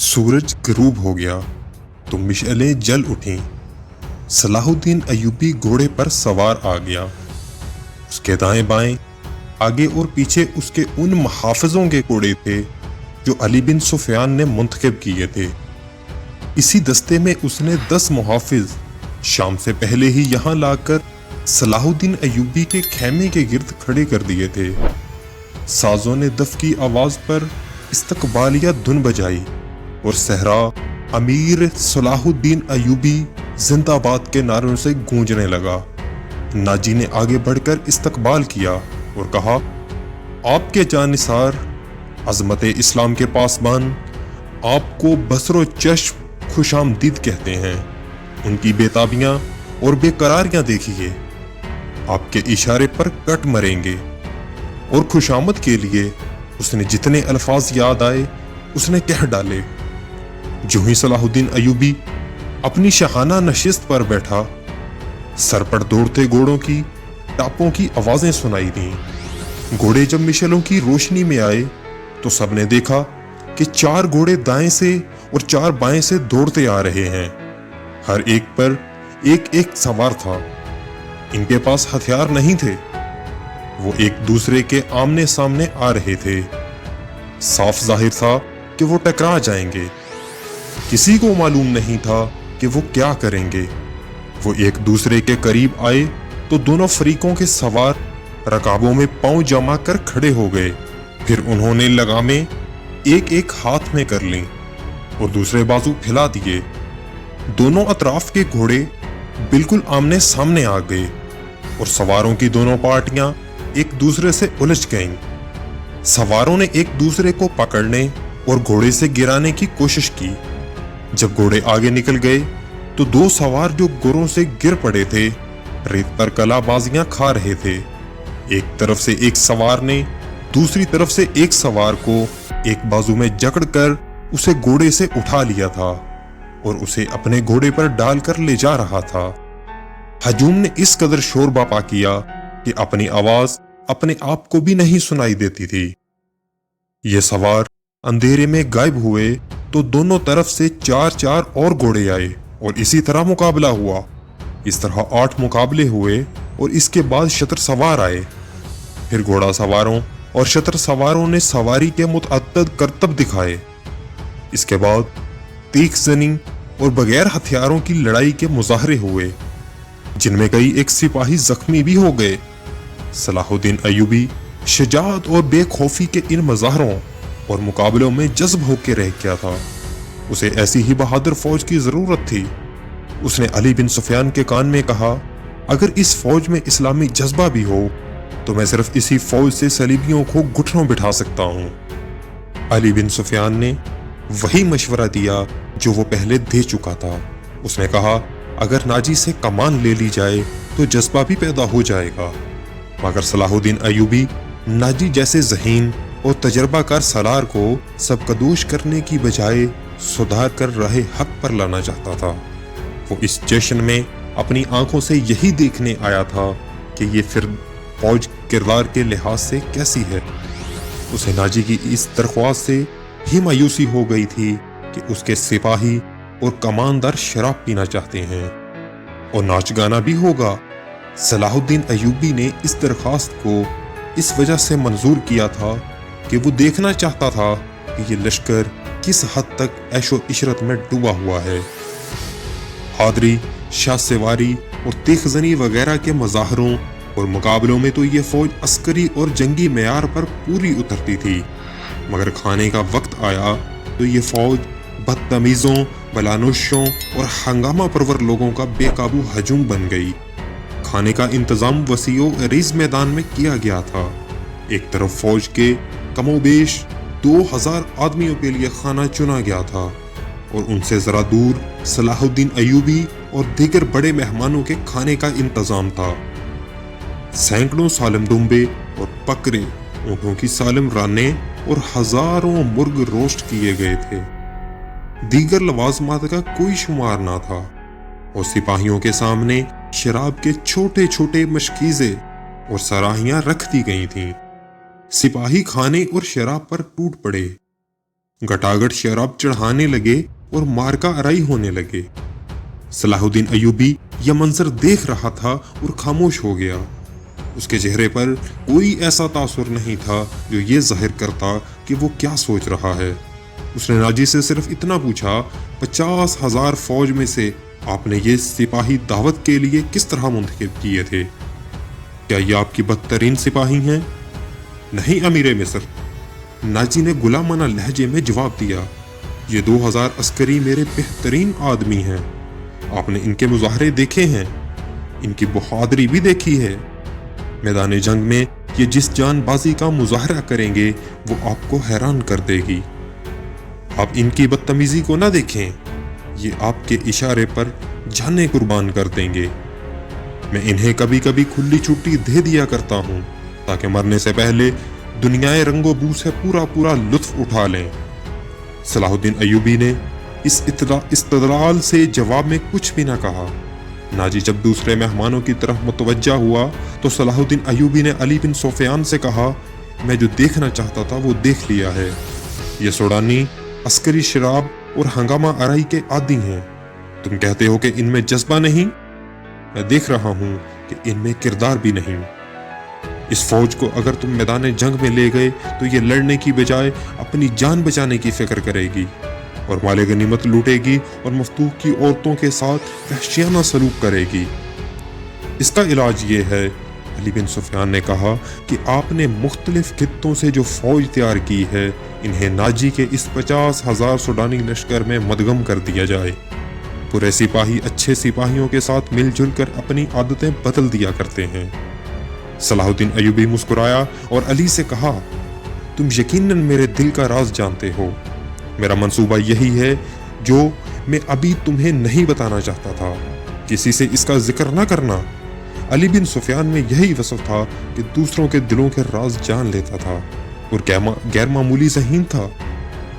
सूरज गरूब हो गया तो मिशअलें जल उठीं। सलाहुद्दीन अय्यूबी घोड़े पर सवार आ गया। उसके दाएं बाएं, आगे और पीछे उसके उन मुहाफिजों के घोड़े थे जो अली बिन सुफियान ने मुंतखब किए थे। इसी दस्ते में उसने 10 मुहाफिज शाम से पहले ही यहाँ लाकर सलाहुद्दीन अय्यूबी के खेमे के गिर्द खड़े कर दिए थे। साजों ने दफ की आवाज पर इस्तकबालिया धुन बजाई और सहरा अमीर सलाहुद्दीन अय्यूबी जिंदाबाद के नारों से गूंजने लगा। नाजी ने आगे बढ़कर इस्तकबाल किया और कहा, आपके जानिसार अजमत इस्लाम के पासबान आपको बसरो चश्म खुशामदीद कहते हैं। उनकी बेताबियां और बेकरारियां देखिए, आपके इशारे पर कट मरेंगे। और खुशामद के लिए उसने जितने अल्फाज याद आए उसने कह डाले। जो ही सलाहुद्दीन अय्यूबी अपनी शाहाना नशिस्त पर बैठा, सर पर दौड़ते घोड़ों की टापों की आवाजें सुनाई दी। घोड़े जब मिशलों की रोशनी में आए तो सबने देखा कि 4 घोड़े दाएं से और 4 बाएं से दौड़ते आ रहे हैं। हर एक पर एक एक सवार था। इनके पास हथियार नहीं थे। वो एक दूसरे के आमने सामने आ रहे थे। साफ जाहिर था कि वो टकरा जाएंगे। किसी को मालूम नहीं था कि वो क्या करेंगे। वो एक दूसरे के करीब आए तो दोनों फरीकों के सवार रकाबों में पांव जमा कर खड़े हो गए। फिर उन्होंने लगामें एक एक हाथ में कर लीं और दूसरे बाजू फैला दिए। दोनों अतराफ के घोड़े बिल्कुल आमने सामने आ गए और सवारों की दोनों पार्टियां एक दूसरे से उलझ गईं। सवारों ने एक दूसरे को पकड़ने और घोड़े से गिराने की कोशिश की। जब घोड़े आगे निकल गए तो 2 सवार जो घोड़ों से गिर पड़े थे रेत पर कलाबाजियां खा रहे थे। एक तरफ से एक सवार ने दूसरी तरफ से एक सवार को एक बाजू में जकड़कर उसे घोड़े से उठा लिया था और उसे अपने घोड़े पर डालकर ले जा रहा था। हजूम ने इस कदर शोर बापा किया कि अपनी आवाज अपने आप को भी नहीं सुनाई देती थी। ये सवार अंधेरे में गायब हुए तो दोनों तरफ से 4-4 और घोड़े आए और इसी तरह मुकाबला हुआ। इस तरह 8 मुकाबले हुए और इसके बाद शतर सवार आए। फिर घोड़ा सवारों और शतर सवारों ने सवारी के मुतअद्दिद करतब दिखाए। इसके बाद तीख जनी और बगैर हथियारों की लड़ाई के मुजाहरे हुए, जिनमें कई एक सिपाही जख्मी भी हो गए। सलाहुद्दीन अय्यूबी शजाअत और बेखौफी के इन मजाहरों और मुकाबलों में जज्ब होकर रह गया था। उसे ऐसी ही बहादुर फौज की जरूरत थी। उसने अली बिन सुफियान के कान में कहा, अगर इस फौज में इस्लामी जज्बा भी हो तो मैं सिर्फ इसी फौज से सलीबियों को घुटनों बिठा सकता हूँ। अली बिन सुफियान ने वही मशवरा दिया जो वो पहले दे चुका था। उसने कहा, अगर नाजी से कमान ले ली जाए तो जज्बा भी पैदा हो जाएगा। मगर सलाहुद्दीन अय्यूबी नाजी जैसे ज़हीन और तजर्बाकार सलार को सबकदोश करने की बजाय सुधार कर राह हक पर लाना चाहता था। वो इस जश्न में अपनी आंखों से यही देखने आया था कि ये फिर फौज किरदार के लिहाज से कैसी है। उसे नाजी की इस दरख्वास्त से ही मायूसी हो गई थी कि उसके सिपाही और कमानदार शराब पीना चाहते हैं और नाच गाना भी होगा। सलाहुद्दीन अय्यूबी ने इस दरख्वास्त को इस वजह से मंजूर किया था कि वो देखना चाहता था कि ये लश्कर किस हद तक ऐशो इशरत में डूबा हुआ है। हादरी, शाह सवारी और तेखजनी वगैरह के मजाहरों और मुकाबलों में तो ये फौज अस्करी और जंगी मेयार पर पूरी उतरती थी, मगर खाने का वक्त आया तो ये फौज बदतमीजों, बलानुशों और हंगामा परवर लोगों का बेकाबू हजूम बन गई। खाने का इंतजाम वसीओ अरीज मैदान में किया गया था। एक तरफ फौज के कमोबेश 2000 आदमियों के लिए खाना चुना गया था और उनसे जरा दूर सलाहुद्दीन अय्यूबी और दीगर बड़े मेहमानों के खाने का इंतजाम था। सैकड़ों सालम दुम्बे और बकरे, ऊँटों की सालम राने और हजारों मुर्ग रोस्ट किए गए थे। दीगर लवाजमात का कोई शुमार ना था और सिपाहियों के सामने शराब के छोटे छोटे मशकीज़े और सराहियां रख दी गई थीं। सिपाही खाने और शराब पर टूट पड़े। घटाघट शराब चढ़ाने लगे और मार्का अराई होने लगे। सलाहुद्दीन अयूबी यह मंजर देख रहा था और खामोश हो गया। उसके चेहरे पर कोई ऐसा तासुर नहीं था जो ये जाहिर करता कि वो क्या सोच रहा है। उसने नाजी से सिर्फ इतना पूछा, 50,000 फौज में से आपने ये सिपाही दावत के लिए किस तरह मुंतखब किए थे? क्या ये आपकी बदतरीन सिपाही हैं? नहीं अमीर मिस्र, नाजी ने गुलामाना लहजे में जवाब दिया। ये 2000 अस्करी मेरे बेहतरीन आदमी हैं। आपने इनके मुजाहरे देखे हैं, इनकी बहादुरी भी देखी है। मैदान जंग में ये जिस जानबाजी का मुजाहरा करेंगे वो आपको हैरान कर देगी। आप इनकी बदतमीजी को ना देखें, ये आपके इशारे पर जानें कुर्बान कर देंगे। मैं इन्हें कभी कभी खुली छुट्टी दे दिया करता हूँ ताकि मरने से पहले दुनियाए रंगो बू से पूरा लुत्फ उठा लें। सलाहुद्दीन अयूबी ने इस इस्तदलाल से जवाब में कुछ भी ना कहा। नाजी जब दूसरे मेहमानों की तरफ मुतवज्जा हुआ तो सलाहुद्दीन अयूबी ने अली बिन सुफियान से कहा, मैं जो देखना चाहता था वो देख लिया है। ये सूडानी अस्करी शराब और हंगामा अराई के आदी हैं। तुम कहते हो कि इनमें जज्बा नहीं, मैं देख रहा हूं कि इनमें किरदार भी नहीं। इस फौज को अगर तुम मैदान जंग में ले गए तो ये लड़ने की बजाय अपनी जान बचाने की फिक्र करेगी और माले गनीमत लूटेगी और मफतूह की औरतों के साथ वहशियाना सलूक करेगी। इसका इलाज ये है, अली बिन सुफियान ने कहा, कि आपने मुख्तलिफ खित्तों से जो फौज तैयार की है इन्हें नाजी के इस 50,000 सूडानी लश्कर में मदगम कर दिया जाए। बुरे सिपाही अच्छे सिपाहियों के साथ मिलजुल कर अपनी आदतें बदल दिया करते हैं। सलाहुद्दीन अयूबी मुस्कुराया और अली से कहा, तुम यकीनन मेरे दिल का राज जानते हो। मेरा मंसूबा यही है जो मैं अभी तुम्हें नहीं बताना चाहता था। किसी से इसका जिक्र ना करना। अली बिन सुफियान में यही वसफ था कि दूसरों के दिलों के राज जान लेता था और गैर मामूली ज़हीन था।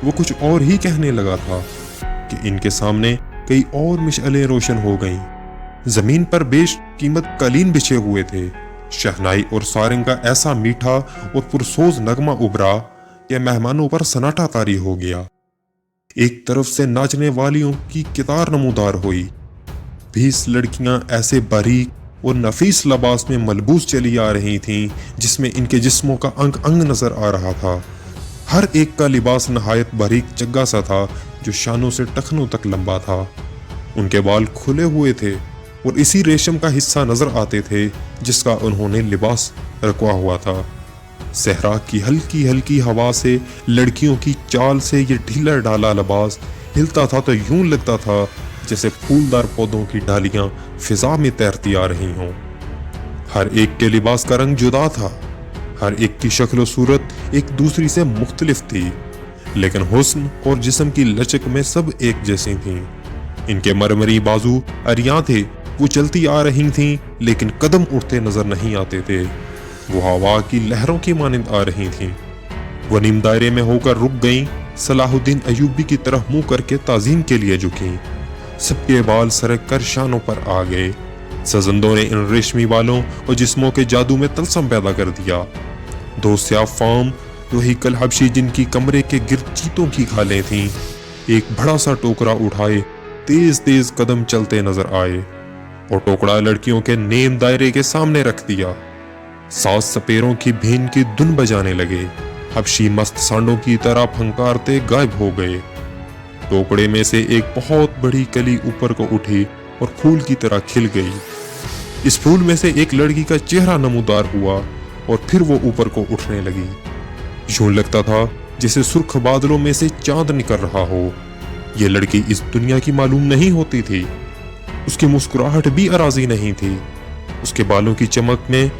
वो कुछ और ही कहने लगा था कि इनके सामने कई और मिशअलें रोशन हो गईं। जमीन पर बेश कीमत कालीन बिछे हुए थे। शहनाई और सारंग का ऐसा मीठा और पुरसोज नगमा उभरा कि मेहमानों पर सन्नाटा तारी हो गया। एक तरफ से नाचने वालियों की कितार नमूदार हुई। 20 लड़कियां ऐसे बारीक और नफीस लिबास में मलबूस चली आ रही थीं जिसमें इनके जिस्मों का अंग अंग नजर आ रहा था। हर एक का लिबास नहायत बारीक चग्गा सा था जो शानों से टखनों तक लंबा था। उनके बाल खुले हुए थे और इसी रेशम का हिस्सा नजर आते थे जिसका उन्होंने लिबास रखवा हुआ था। सहरा की हल्की हल्की हवा से लड़कियों की चाल से ये ढीला ढाला लिबास हिलता था तो यूं लगता था जैसे फूलदार पौधों की डालियां फिजा में तैरती आ रही हों। हर एक के लिबास का रंग जुदा था, हर एक की शक्ल सूरत एक दूसरी से मुख्तलिफ थी, लेकिन हुस्न और जिस्म की लचक में सब एक जैसी थीं। इनके मरमरी बाजू अरियां थे, वो चलती आ रही थीं लेकिन कदम उठते नजर नहीं आते थे। वो हवा की लहरों की मानिंद आ रही थीं। वो नीम दायरे में होकर रुक गईं, सलाहुद्दीन अयूबी की तरफ मुंह करके ताज़ीम के लिए झुकीं। सबके बाल सरक कर शानों पर आ गए। सजंदों ने इन रेशमी बालों और जिस्मों के जादू में तलसम पैदा कर दिया। 2 स्याह फाम वही कल हबशी जिनकी कमरे के गिर्द चीतों की खालें थीं, एक बड़ा सा टोकरा उठाए तेज तेज कदम चलते नजर आए और टोकरा लड़कियों के नेम दायरे के सामने रख दिया। 7 सपेरों की भीन की धुन बजाने लगे। हबशी मस्त सांडों की तरह फंकारते गायब हो गए। टोकरे में से एक बहुत बड़ी कली ऊपर को उठी और फूल की तरह खिल गई। इस फूल में से एक लड़की का चेहरा नमूदार हुआ और फिर वो ऊपर को उठने लगी। यूं लगता था जैसे सुर्ख बादलों में से चांद निकल रहा हो। ये लड़की इस दुनिया की मालूम नहीं होती थी। उसकी मुस्कुराहट भी अराजी नहीं थी। उसके बालों की चमक में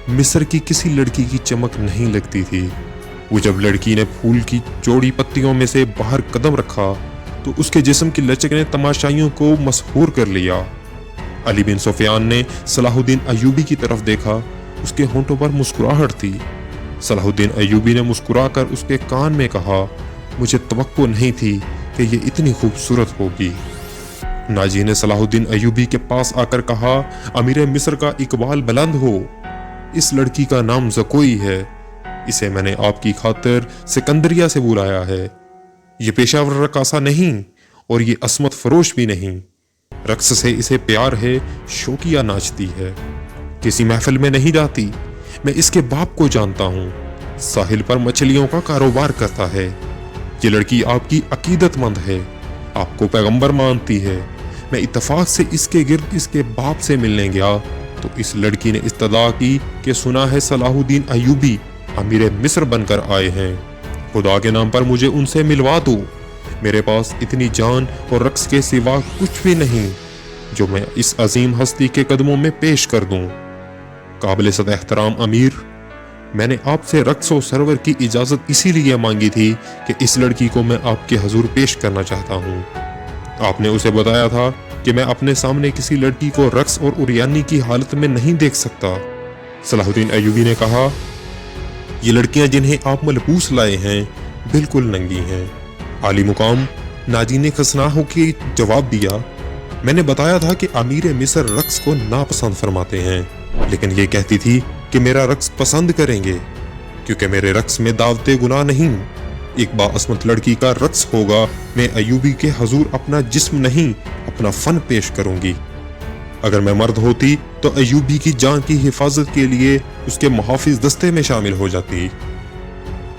मिस्र की किसी लड़की की चमक नहीं लगती थी। वो जब लड़की ने फूल की चौड़ी पत्तियों में से बाहर कदम रखा तो उसके जिस्म की लचक ने तमाशाइयों को मसहूर कर लिया। अली बिन सुफियान ने सलाहुद्दीन अयूबी की तरफ देखा। उसके होंठों पर मुस्कुराहट थी। सलाहुद्दीन अयूबी ने मुस्कुराकर उसके कान में कहा, मुझे तवक्को नहीं थी कि ये इतनी खूबसूरत होगी। नाजी ने सलाहुद्दीन अयूबी के पास आकर कहा, अमीर मिस्र का इकबाल बुलंद हो। इस लड़की का नाम ज़कोई है। इसे मैंने आपकी खातिर सिकंदरिया से बुलाया है। ये पेशावर रकासा नहीं और ये असमत फरोश भी नहीं। रक्स से इसे प्यार है, शौकिया नाचती है, किसी महफिल में नहीं जाती। मैं इसके बाप को जानता हूँ, साहिल पर मछलियों का कारोबार करता है। ये लड़की आपकी अकीदतमंद है, आपको पैगंबर मानती है। मैं इत्तेफाक से इसके गिर्द इसके बाप से मिलने गया तो इस लड़की ने इस्तदा की कि सुना है सलाहुद्दीन अय्यूबी अमीर मिस्र बनकर आए हैं, खुदा के नाम पर मुझे उनसे मिलवा दो। मेरे पास इतनी जान और रक्स के सिवा कुछ भी नहीं जो मैं इस अजीम हस्ती के कदमों में पेश कर दूं। काबिल सद एहतराम अमीर, मैंने आपसे रक्स और सरवर की इजाजत इसीलिए मांगी थी कि इस लड़की को मैं आपके हजूर पेश करना चाहता हूँ। आपने उसे बताया था कि मैं अपने सामने किसी लड़की को रक्स और उरियानी की हालत में नहीं देख सकता। सलाहुद्दीन अय्यूबी ने कहा, ये लड़कियां जिन्हें आप मलबूस लाए हैं बिल्कुल नंगी हैं। आली मुकाम नाजी ने खसना होकर जवाब दिया, मैंने बताया था कि अमीर मिस्र रक्स को नापसंद फरमाते हैं, लेकिन ये कहती थी कि मेरा रक्स पसंद करेंगे क्योंकि मेरे रक्स में दावते गुनाह नहीं। एक बाअस्मत लड़की का रक्स होगा, मैं अय्यूबी के हजूर अपना जिस्म नहीं अपना फन पेश करूंगी। अगर मैं मर्द होती तो अय्यूबी की जान की हिफाजत के लिए उसके मुहाफिज दस्ते में शामिल हो जाती।